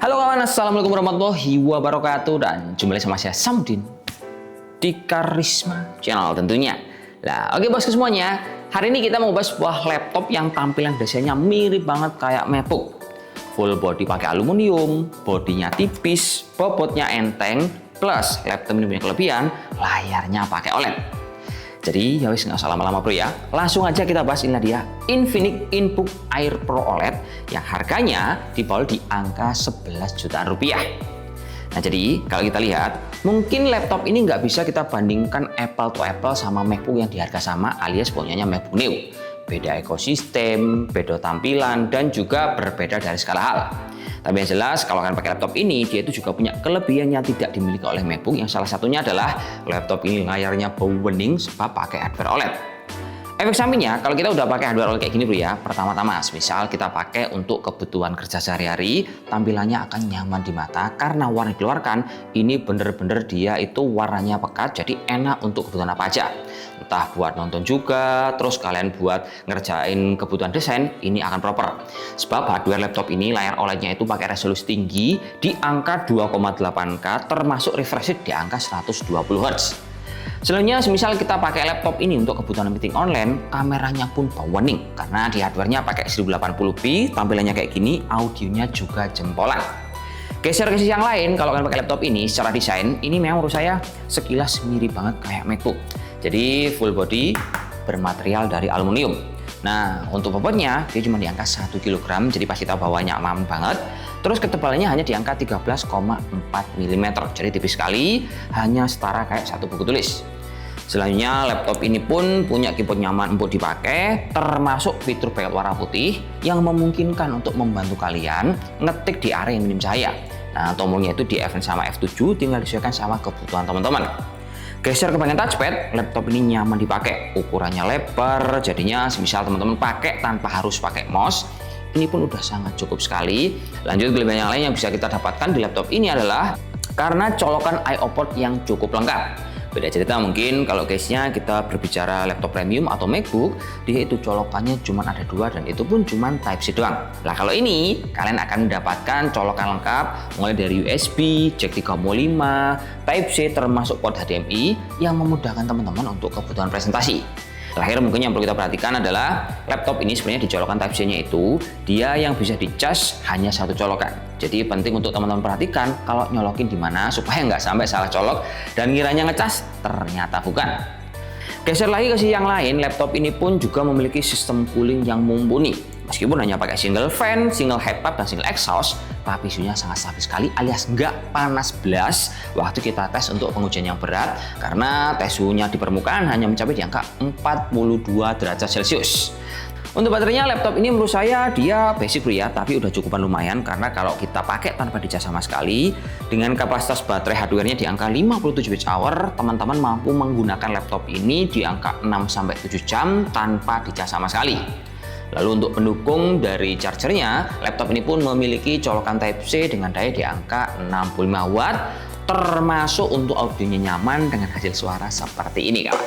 Halo kawan, assalamualaikum warahmatullahi wabarakatuh, dan jumpa lagi sama saya Samudin di Karisma Channel tentunya. Nah, oke bosku semuanya, hari ini kita mau bahas sebuah laptop yang tampilan desainnya mirip banget kayak MacBook. Full body pakai aluminium, bodinya tipis, bobotnya enteng, plus laptop ini punya kelebihan layarnya pakai OLED. Jadi ya wis nggak usah lama-lama bro ya, langsung aja kita bahas. Inilah dia Infinix InBook Air Pro OLED yang harganya dijual di angka 11 jutaan rupiah. Nah jadi kalau kita lihat, mungkin laptop ini nggak bisa kita bandingkan apple to apple sama MacBook yang di harga sama alias punyanya MacBook Neo. Beda ekosistem, beda tampilan, dan juga berbeda dari segala hal. Tapi yang jelas kalau kalian pakai laptop ini, dia itu juga punya kelebihan yang tidak dimiliki oleh MacBook, yang salah satunya adalah laptop ini layarnya bening sebab pakai hardware OLED. Efek sampingnya, kalau kita udah pakai hardware OLED kayak gini bro ya, pertama-tama misal kita pakai untuk kebutuhan kerja sehari-hari, tampilannya akan nyaman di mata karena warna yang dikeluarkan ini bener-bener dia itu warnanya pekat, jadi enak untuk kebutuhan apa aja. Entah buat nonton juga, terus kalian buat ngerjain kebutuhan desain, ini akan proper. Sebab hardware laptop ini layar OLED-nya itu pakai resolusi tinggi di angka 2,8K, termasuk refresh rate di angka 120 Hz. Selanjutnya, semisal kita pakai laptop ini untuk kebutuhan meeting online, kameranya pun bening karena di hardware-nya pakai 1080p, tampilannya kayak gini, audionya juga jempolan. Geser ke sisi yang lain, kalau kalian pakai laptop ini secara desain, ini memang menurut saya sekilas mirip banget kayak MacBook. Jadi full body bermaterial dari aluminium. Nah, untuk bobotnya dia cuma di angka 1 kg, jadi pas kita bawanya aman banget. Terus ketebalannya hanya di angka 13,4 mm, jadi tipis sekali, hanya setara kayak satu buku tulis. Selanjutnya, laptop ini pun punya keyboard nyaman untuk dipakai, termasuk fitur backlight warna putih yang memungkinkan untuk membantu kalian ngetik di area yang minim cahaya. Nah, tombolnya itu di F6 sama F7, tinggal disesuaikan sama kebutuhan teman-teman. Geser ke bagian touchpad, laptop ini nyaman dipakai, ukurannya lebar, jadinya semisal teman-teman pakai tanpa harus pakai mouse, ini pun udah sangat cukup sekali. Lanjut, kelebihan yang lain yang bisa kita dapatkan di laptop ini adalah karena colokan I/O port yang cukup lengkap. Beda cerita mungkin kalau case-nya kita berbicara laptop premium atau MacBook, dia itu colokannya cuma ada 2 dan itu pun cuma Type-C doang. Nah kalau ini kalian akan mendapatkan colokan lengkap mulai dari USB, jack 3.5, Type-C termasuk port HDMI yang memudahkan teman-teman untuk kebutuhan presentasi. Terakhir mungkin yang perlu kita perhatikan adalah laptop ini sebenarnya di colokan Type-C-nya itu dia yang bisa dicas hanya satu colokan. Jadi penting untuk teman-teman perhatikan kalau nyolokin di mana supaya nggak sampai salah colok dan ngiranya ngecas ternyata bukan. Geser lagi ke sisi yang lain, laptop ini pun juga memiliki sistem cooling yang mumpuni. Meskipun hanya pakai single fan, single head pump, dan single exhaust, tapi suhunya sangat stabil sekali alias nggak panas blas waktu kita tes untuk pengujian yang berat karena tes suhunya di permukaan hanya mencapai di angka 42 derajat Celcius. Untuk baterainya, laptop ini menurut saya dia basic ya, tapi udah cukupan lumayan karena kalau kita pakai tanpa dicas sama sekali, dengan kapasitas baterai hardware-nya di angka 57 Wh, teman-teman mampu menggunakan laptop ini di angka 6-7 jam tanpa dicas sama sekali. Lalu untuk pendukung dari chargernya, laptop ini pun memiliki colokan Type-C dengan daya di angka 65 Watt, termasuk untuk audionya nyaman dengan hasil suara seperti ini kawan.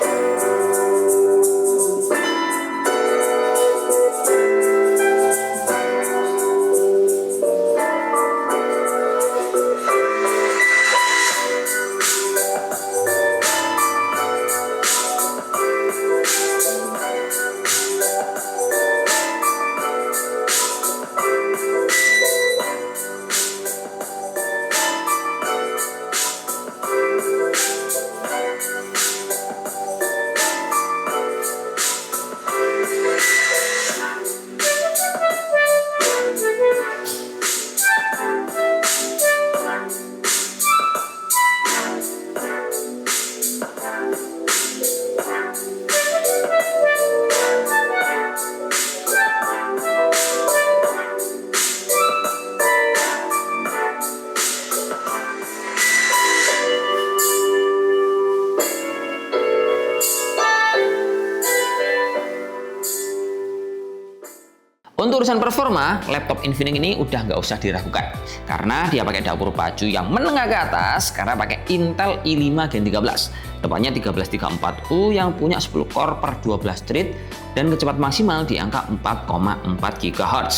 Untuk urusan performa, laptop Infinix ini udah nggak usah diragukan karena dia pakai dapur pacu yang menengah ke atas karena pakai Intel i5 Gen 13, tepatnya 1334U yang punya 10 core per 12 thread dan kecepatan maksimal di angka 4,4 GHz.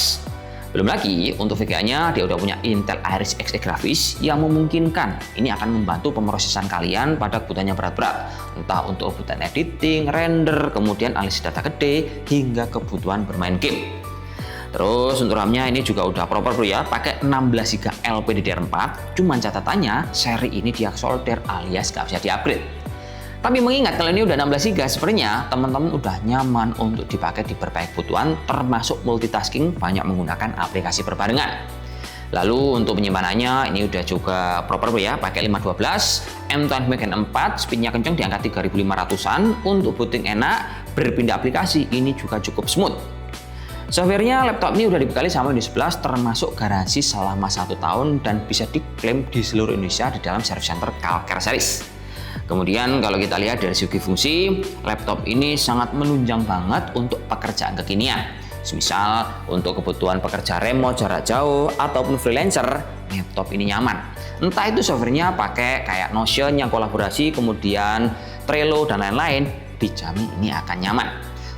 Belum lagi untuk VGA-nya dia udah punya Intel Iris Xe grafis yang memungkinkan ini akan membantu pemrosesan kalian pada kebutuhan yang berat-berat, entah untuk kebutuhan editing, render, kemudian analisis data gede, hingga kebutuhan bermain game. Terus untuk RAM-nya ini juga udah proper bro ya, pakai 16 GB LPDDR4. Cuman catatannya seri ini dia solder alias gak bisa di-upgrade. Tapi mengingat kalau ini udah 16 GB, sebenarnya teman-teman udah nyaman untuk dipakai di berbagai kebutuhan, termasuk multitasking banyak menggunakan aplikasi berbarengan. Lalu untuk penyimpanannya ini udah juga proper ya, pakai 512, M.2 Magen 4, speednya kenceng di angka 3500-an, untuk booting enak, berpindah aplikasi ini juga cukup smooth. Softwarenya laptop ini udah dibekali sama Windows 11 termasuk garansi selama 1 tahun dan bisa diklaim di seluruh Indonesia di dalam service center Calcare Series. Kemudian kalau kita lihat dari segi fungsi, laptop ini sangat menunjang banget untuk pekerjaan kekinian. Misal untuk kebutuhan pekerja remote jarak jauh ataupun freelancer, laptop ini nyaman. Entah itu softwarenya pakai kayak Notion yang kolaborasi, kemudian Trello dan lain-lain, dijamin ini akan nyaman.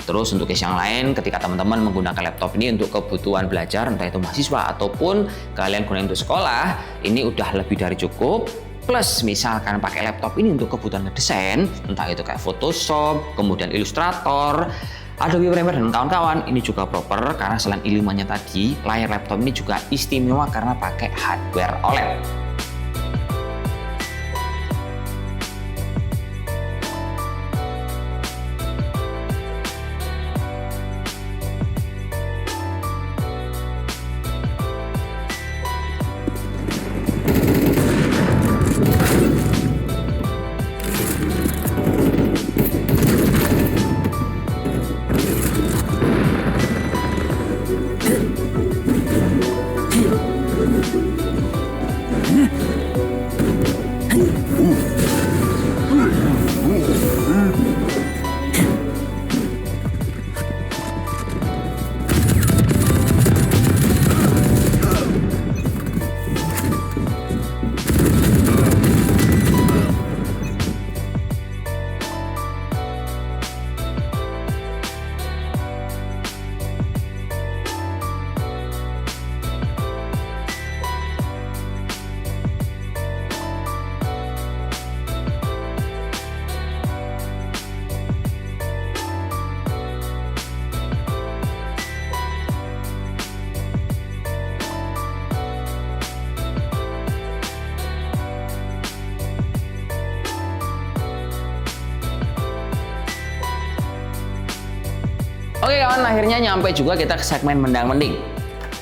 Terus untuk case yang lain, ketika teman-teman menggunakan laptop ini untuk kebutuhan belajar, entah itu mahasiswa ataupun kalian gunakan untuk sekolah, ini udah lebih dari cukup. Plus misalkan pakai laptop ini untuk kebutuhan ngedesain, entah itu kayak Photoshop, kemudian Illustrator, Adobe Premiere dan kawan-kawan, ini juga proper karena selain I5-nya tadi, layar laptop ini juga istimewa karena pakai hardware OLED. Oke kawan, akhirnya nyampe juga kita ke segmen mendang-mending.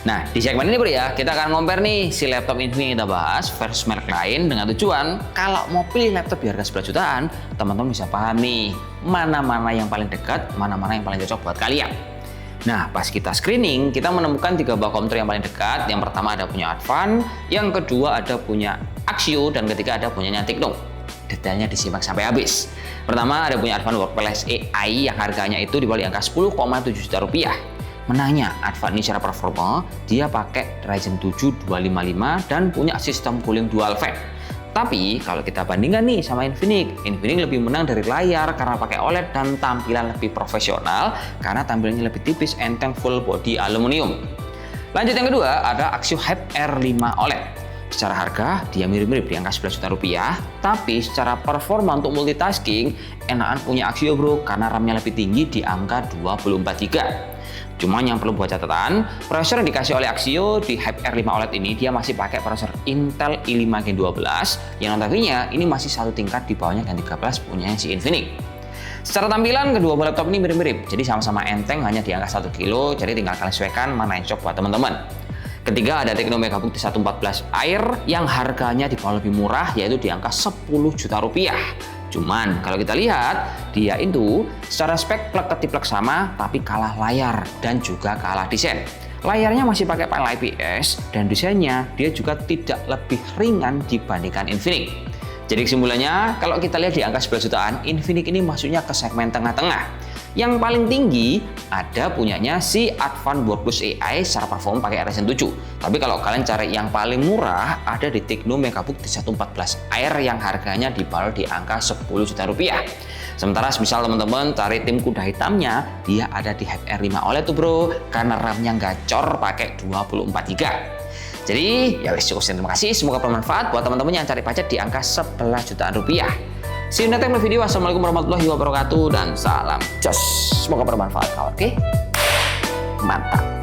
Nah, di segmen ini bro ya, kita akan compare nih si laptop Infinix yang kita bahas versus merek lain dengan tujuan kalau mau pilih laptop di harga 11 jutaan, teman-teman bisa paham nih mana-mana yang paling dekat, mana-mana yang paling cocok buat kalian. Nah, pas kita screening, kita menemukan 3 buah komputer yang paling dekat. Yang pertama ada punya Advan, yang kedua ada punya Axio, dan ketiga ada punyanya Tecno. Detailnya disimak sampai habis. Pertama ada punya Advan Workplace AI yang harganya itu di bawah angka 10,7 juta rupiah. Menangnya Advan ini secara performa, dia pakai Ryzen 7 255 dan punya sistem cooling dual fan. Tapi kalau kita bandingkan nih sama Infinix lebih menang dari layar karena pakai OLED dan tampilan lebih profesional karena tampilannya lebih tipis, enteng, full body aluminium. Lanjut yang kedua ada Axio Hype R5 OLED. Secara harga dia mirip-mirip di angka 11 juta rupiah, tapi secara performa untuk multitasking enakan punya Axio bro karena RAM-nya lebih tinggi di angka 24 GB. Cuman yang perlu buat catatan, prosesor yang dikasih oleh Axio di Hype R5 OLED ini dia masih pakai prosesor Intel i5 Gen 12 yang notabene ini masih satu tingkat di bawahnya Gen 13 punya si Infinix. Secara tampilan kedua buah laptop ini mirip-mirip, jadi sama-sama enteng hanya di angka 1 kilo, jadi tinggal kalian sesuaikan mana yang cocok buat teman-teman. Ketiga ada Tecno Megabook T114 Air yang harganya di bawah lebih murah yaitu di angka 10 juta rupiah. Cuman kalau kita lihat dia itu secara spek plek-ketiplek sama tapi kalah layar dan juga kalah desain. Layarnya masih pakai panel IPS dan desainnya dia juga tidak lebih ringan dibandingkan Infinix. Jadi kesimpulannya kalau kita lihat di angka 11 jutaan Infinix ini masuknya ke segmen tengah-tengah. Yang paling tinggi ada punyanya si Advan Workplace AI secara performa pakai Ryzen 7. Tapi kalau kalian cari yang paling murah ada di Tecno Megabook T114 Air yang harganya dibanderol di angka 10 juta rupiah. Sementara misal teman-teman cari tim kuda hitamnya, dia ada di Hype R5 OLED tuh bro, karena RAM-nya gacor pakai 24 GB. Jadi ya wes cukup sekian, terima kasih, semoga bermanfaat buat teman-teman yang cari budget di angka 11 jutaan rupiah. See you next time video. Wassalamualaikum warahmatullahi wabarakatuh dan salam jos. Semoga bermanfaat kawan. Oke, mantap.